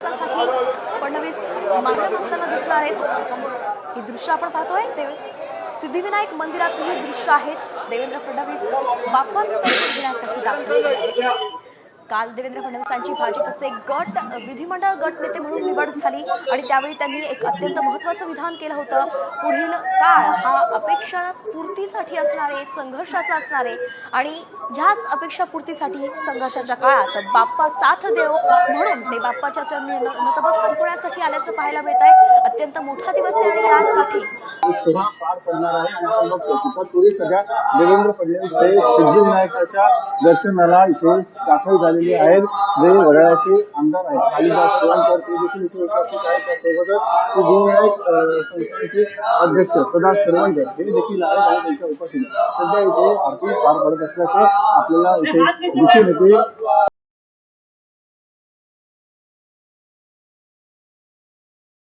विकासासाठी फडणवीस मागण्या मागताना दिसणार आहेत। ही दृश्य आपण पाहतोय ते सिद्धिविनायक मंदिरात ही दृश्य आहेत। देवेंद्र फडणवीस बाप्पाचं दर्शन घेण्यासाठी दाखल झाले आहेत। काल देवेंद्र फडणवीसांची भाजपचे विधिमंडळ गट नेते म्हणून निवड झाली आणि त्यावेळी त्यांनी एक अत्यंत महत्त्वाचं विधान केलं होतं। पुढील काळ हा अपेक्षा पूर्तीसाठी असणारे, संघर्षाचा असणारे आणि ह्याच अपेक्षा पूर्तीसाठी संघर्षाच्या काळात बाप्पा साथ देव म्हणून ते बाप्पाच्या चरणी नतमस्तक होण्यासाठी आल्याचं पाहायला मिळत आहे। अत्यंत मोठा दिवस आहे आणि यासाठी पार पडणार आहे आणि आपण बघतो की तत्पूर्वी सगळ्या देवेंद्र फडणवीस हे सिद्धिविनायकाच्या दर्शनाला इथे दाखल झालेले आहेत। जे वडाळ्याचे आमदार आहेत कालिदास सोळंकर ते देखील इथे उपस्थित आहेत। त्यासोबतच सिद्धिविनायक संस्थानचे अध्यक्ष सदास सरवंकर हे देखील आहेत आणि त्यांच्या उपस्थितीत सध्या इथे आरती पार पडत असल्याचं आपल्याला इथे दिसून येते।